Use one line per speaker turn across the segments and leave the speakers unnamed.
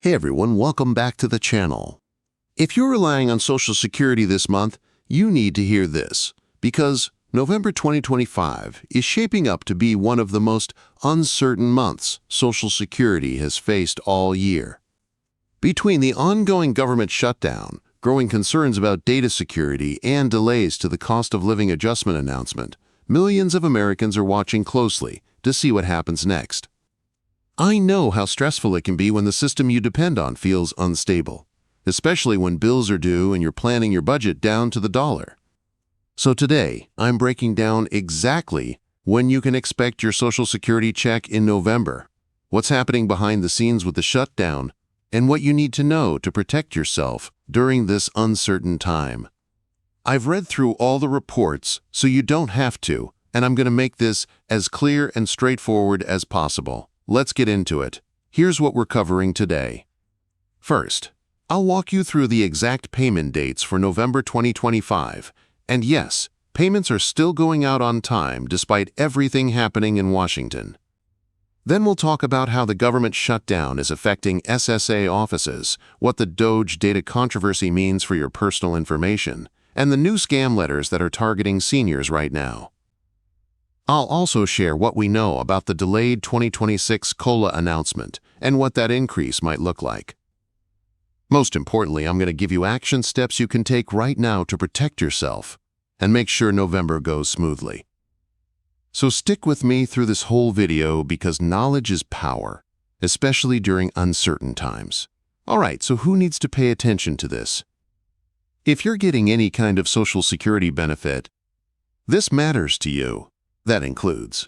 Hey everyone, welcome back to the channel. If you're relying on Social Security this month, you need to hear this, because November 2025 is shaping up to be one of the most uncertain months Social Security has faced all year. Between the ongoing government shutdown, growing concerns about data security, and delays to the cost of living adjustment announcement, millions of Americans are watching closely to see what happens next. I know how stressful it can be when the system you depend on feels unstable, especially when bills are due and you're planning your budget down to the dollar. So today, I'm breaking down exactly when you can expect your Social Security check in November, what's happening behind the scenes with the shutdown, and what you need to know to protect yourself during this uncertain time. I've read through all the reports, so you don't have to, and I'm going to make this as clear and straightforward as possible. Let's get into it. Here's what we're covering today. First, I'll walk you through the exact payment dates for November 2025. And yes, payments are still going out on time despite everything happening in Washington. Then we'll talk about how the government shutdown is affecting SSA offices, what the DOGE data controversy means for your personal information, and the new scam letters that are targeting seniors right now. I'll also share what we know about the delayed 2026 COLA announcement and what that increase might look like. Most importantly, I'm going to give you action steps you can take right now to protect yourself and make sure November goes smoothly. So stick with me through this whole video because knowledge is power, especially during uncertain times. Alright, so who needs to pay attention to this? If you're getting any kind of Social Security benefit, this matters to you. That includes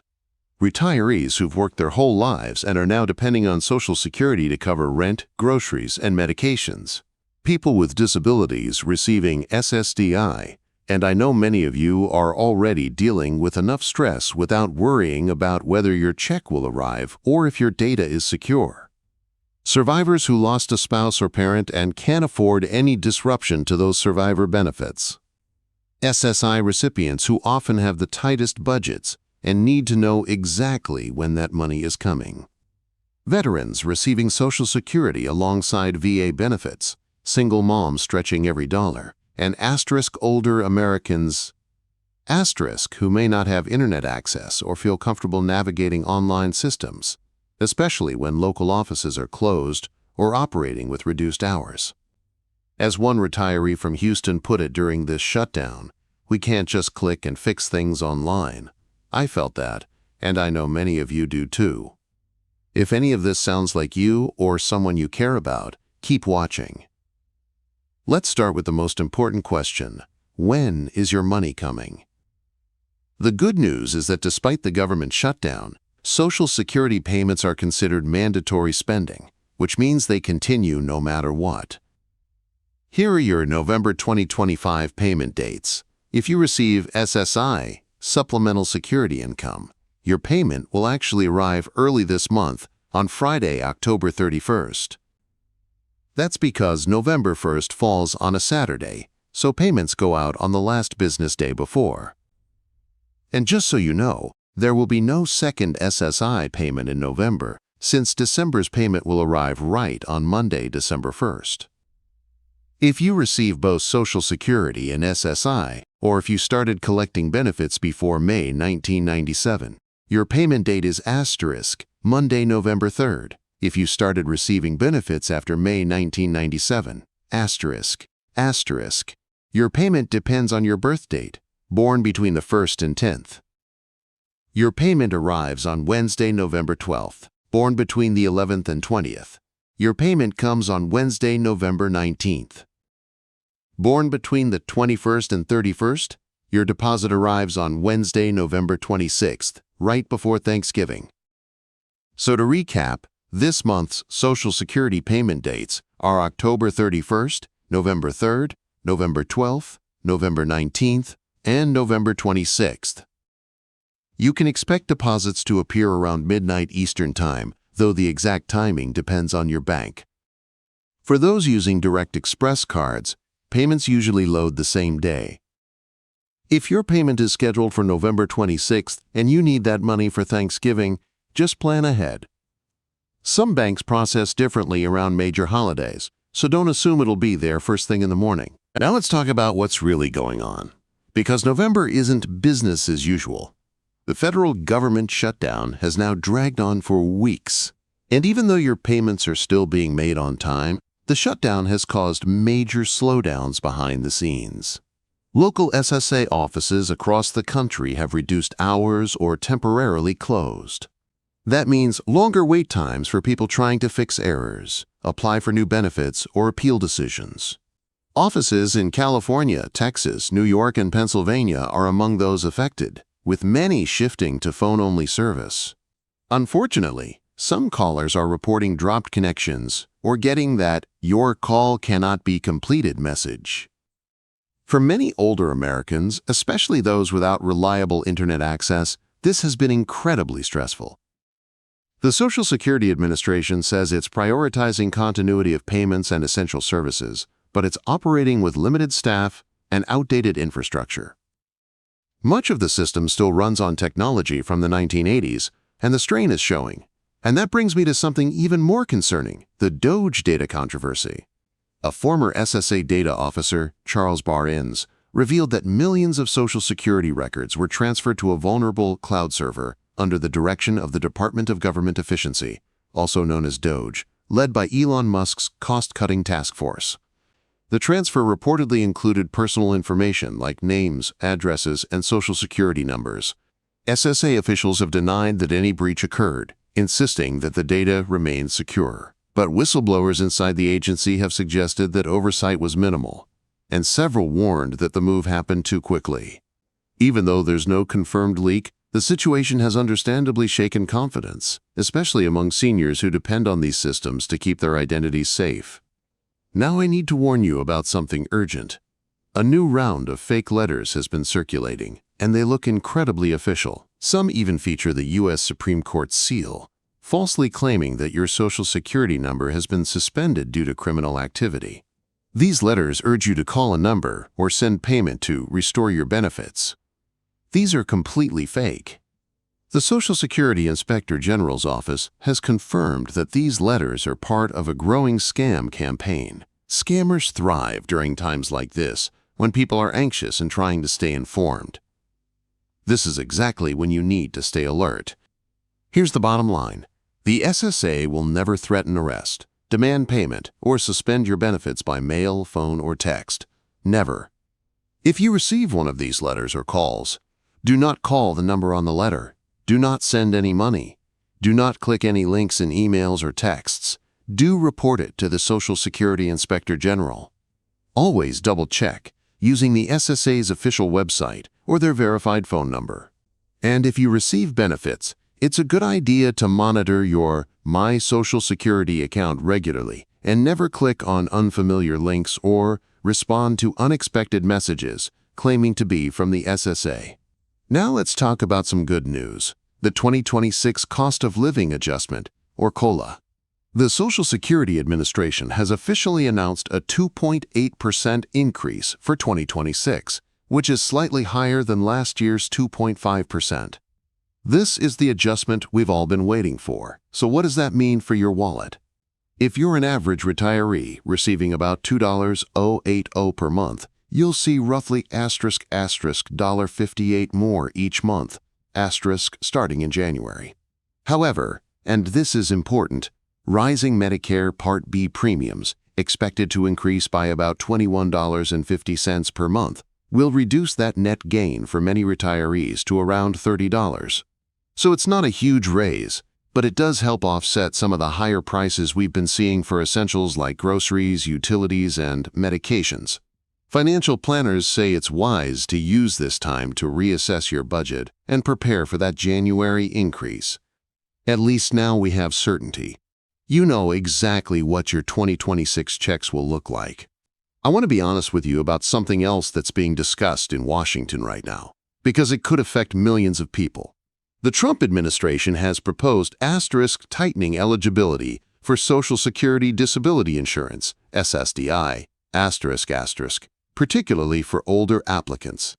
retirees who've worked their whole lives and are now depending on Social Security to cover rent, groceries, and medications. People with disabilities receiving SSDI, and I know many of you are already dealing with enough stress without worrying about whether your check will arrive or if your data is secure. Survivors who lost a spouse or parent and can't afford any disruption to those survivor benefits. SSI recipients who often have the tightest budgets and need to know exactly when that money is coming. Veterans receiving Social Security alongside VA benefits, single moms stretching every dollar, and older Americans who may not have internet access or feel comfortable navigating online systems, especially when local offices are closed or operating with reduced hours. As one retiree from Houston put it during this shutdown, we can't just click and fix things online. I felt that, and I know many of you do too. If any of this sounds like you or someone you care about, keep watching. Let's start with the most important question. When is your money coming? The good news is that despite the government shutdown, Social Security payments are considered mandatory spending, which means they continue no matter what. Here are your November 2025 payment dates. If you receive SSI, Supplemental Security Income, your payment will actually arrive early this month on Friday, October 31st. That's because November 1st falls on a Saturday, so payments go out on the last business day before. And just so you know, there will be no second SSI payment in November, since December's payment will arrive right on Monday, December 1st. If you receive both Social Security and SSI, or if you started collecting benefits before May 1997, your payment date is Monday, November 3rd. If you started receiving benefits after May 1997, your payment depends on your birth date, born between the 1st and 10th. Your payment arrives on Wednesday, November 12th, born between the 11th and 20th. Your payment comes on Wednesday, November 19th. Born between the 21st and 31st, your deposit arrives on Wednesday, November 26th, right before Thanksgiving. So to recap, this month's Social Security payment dates are October 31st, November 3rd, November 12th, November 19th, and November 26th. You can expect deposits to appear around midnight Eastern Time, though the exact timing depends on your bank. For those using Direct Express cards, payments usually load the same day. If your payment is scheduled for November 26th and you need that money for Thanksgiving, just plan ahead. Some banks process differently around major holidays, so don't assume it'll be there first thing in the morning. Now let's talk about what's really going on. Because November isn't business as usual. The federal government shutdown has now dragged on for weeks. And even though your payments are still being made on time, the shutdown has caused major slowdowns behind the scenes. Local SSA offices across the country have reduced hours or temporarily closed. That means longer wait times for people trying to fix errors, apply for new benefits, or appeal decisions. Offices in California, Texas, New York, and Pennsylvania are among those affected, with many shifting to phone-only service. Unfortunately, some callers are reporting dropped connections or getting that "your call cannot be completed" message. For many older Americans, especially those without reliable internet access, this has been incredibly stressful. The Social Security Administration says it's prioritizing continuity of payments and essential services, but it's operating with limited staff and outdated infrastructure. Much of the system still runs on technology from the 1980s, and the strain is showing. And that brings me to something even more concerning, the DOGE data controversy. A former SSA data officer, Charles Barr-Inns, revealed that millions of Social Security records were transferred to a vulnerable cloud server under the direction of the Department of Government Efficiency, also known as DOGE, led by Elon Musk's cost-cutting task force. The transfer reportedly included personal information like names, addresses, and Social Security numbers. SSA officials have denied that any breach occurred, insisting that the data remains secure. But whistleblowers inside the agency have suggested that oversight was minimal, and several warned that the move happened too quickly. Even though there's no confirmed leak, the situation has understandably shaken confidence, especially among seniors who depend on these systems to keep their identities safe. Now I need to warn you about something urgent. A new round of fake letters has been circulating, and they look incredibly official. Some even feature the U.S. Supreme Court seal, falsely claiming that your Social Security number has been suspended due to criminal activity. These letters urge you to call a number or send payment to restore your benefits. These are completely fake. The Social Security Inspector General's office has confirmed that these letters are part of a growing scam campaign. Scammers thrive during times like this, when people are anxious and trying to stay informed. This is exactly when you need to stay alert. Here's the bottom line. The SSA will never threaten arrest, demand payment, or suspend your benefits by mail, phone, or text. Never. If you receive one of these letters or calls, do not call the number on the letter. Do not send any money. Do not click any links in emails or texts. Do report it to the Social Security Inspector General. Always double-check using the SSA's official website or their verified phone number. And if you receive benefits, it's a good idea to monitor your My Social Security account regularly and never click on unfamiliar links or respond to unexpected messages claiming to be from the SSA. Now let's talk about some good news, the 2026 Cost of Living Adjustment, or COLA. The Social Security Administration has officially announced a 2.8% increase for 2026, which is slightly higher than last year's 2.5%. This is the adjustment we've all been waiting for. So what does that mean for your wallet? If you're an average retiree receiving about $2.080 per month, you'll see roughly $58 more each month, starting in January. However, and this is important, rising Medicare Part B premiums, expected to increase by about $21.50 per month, will reduce that net gain for many retirees to around $30. So it's not a huge raise, but it does help offset some of the higher prices we've been seeing for essentials like groceries, utilities, and medications. Financial planners say it's wise to use this time to reassess your budget and prepare for that January increase. At least now we have certainty. You know exactly what your 2026 checks will look like. I want to be honest with you about something else that's being discussed in Washington right now, because it could affect millions of people. The Trump administration has proposed tightening eligibility for Social Security Disability Insurance, SSDI, particularly for older applicants.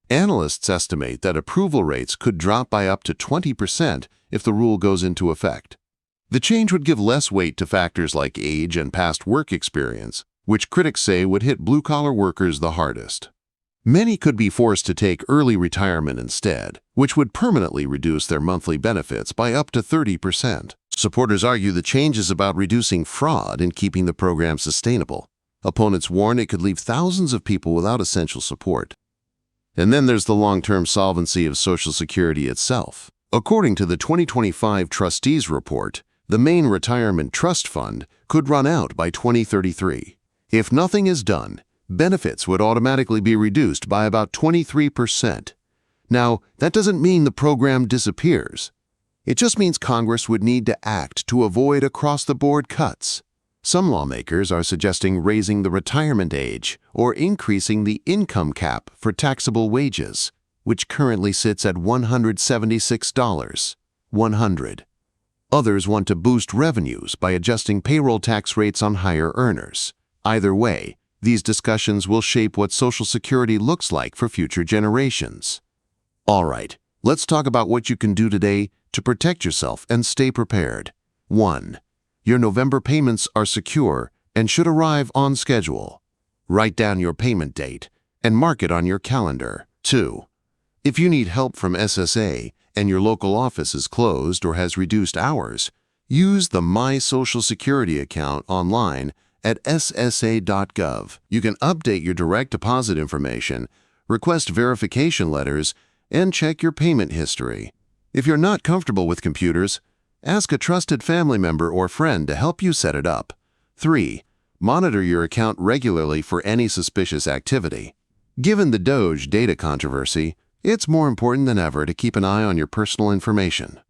Analysts estimate that approval rates could drop by up to 20% if the rule goes into effect. The change would give less weight to factors like age and past work experience, which critics say would hit blue-collar workers the hardest. Many could be forced to take early retirement instead, which would permanently reduce their monthly benefits by up to 30%. Supporters argue the change is about reducing fraud and keeping the program sustainable. Opponents warn it could leave thousands of people without essential support. And then there's the long-term solvency of Social Security itself. According to the 2025 Trustees Report, the main retirement trust fund could run out by 2033. If nothing is done, benefits would automatically be reduced by about 23%. Now, that doesn't mean the program disappears. It just means Congress would need to act to avoid across-the-board cuts. Some lawmakers are suggesting raising the retirement age or increasing the income cap for taxable wages, which currently sits at $176. Others want to boost revenues by adjusting payroll tax rates on higher earners. Either way, these discussions will shape what Social Security looks like for future generations. All right, let's talk about what you can do today to protect yourself and stay prepared. 1. Your November payments are secure and should arrive on schedule. Write down your payment date and mark it on your calendar. 2. If you need help from SSA and your local office is closed or has reduced hours, use the My Social Security account online at ssa.gov. You can update your direct deposit information, request verification letters, and check your payment history. If you're not comfortable with computers, ask a trusted family member or friend to help you set it up. 3. Monitor your account regularly for any suspicious activity. Given the DOJ data controversy, it's more important than ever to keep an eye on your personal information.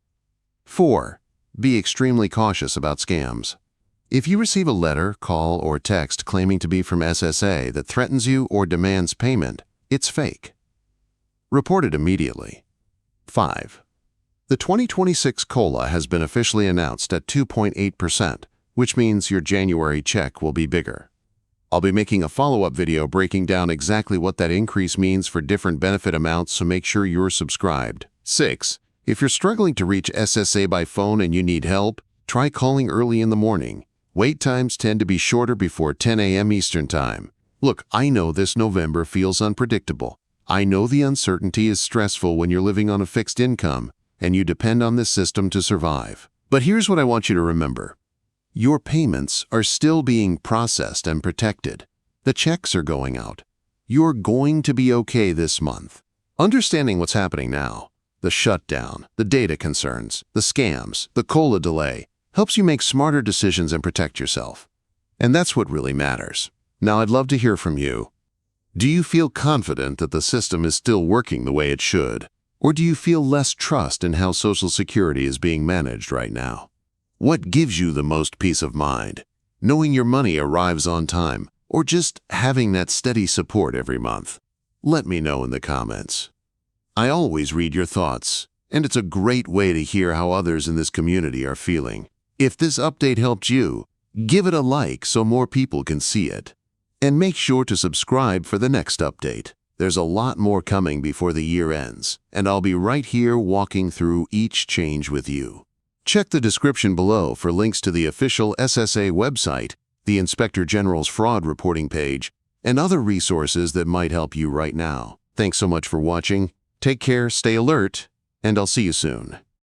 4. Be extremely cautious about scams. If you receive a letter, call, or text claiming to be from SSA that threatens you or demands payment, it's fake. Report it immediately. 5. The 2026 COLA has been officially announced at 2.8%, which means your January check will be bigger. I'll be making a follow-up video breaking down exactly what that increase means for different benefit amounts, so make sure you're subscribed. 6. If you're struggling to reach SSA by phone and you need help, try calling early in the morning. Wait times tend to be shorter before 10 a.m. Eastern Time. Look, I know this November feels unpredictable. I know the uncertainty is stressful when you're living on a fixed income and you depend on this system to survive. But here's what I want you to remember. Your payments are still being processed and protected. The checks are going out. You're going to be okay this month. Understanding what's happening now, the shutdown, the data concerns, the scams, the COLA delay, helps you make smarter decisions and protect yourself. And that's what really matters. Now, I'd love to hear from you. Do you feel confident that the system is still working the way it should? Or do you feel less trust in how Social Security is being managed right now? What gives you the most peace of mind? Knowing your money arrives on time, or just having that steady support every month? Let me know in the comments. I always read your thoughts, and it's a great way to hear how others in this community are feeling. If this update helped you, give it a like so more people can see it. And make sure to subscribe for the next update. There's a lot more coming before the year ends, and I'll be right here walking through each change with you. Check the description below for links to the official SSA website, the Inspector General's fraud reporting page, and other resources that might help you right now. Thanks so much for watching. Take care, stay alert, and I'll see you soon.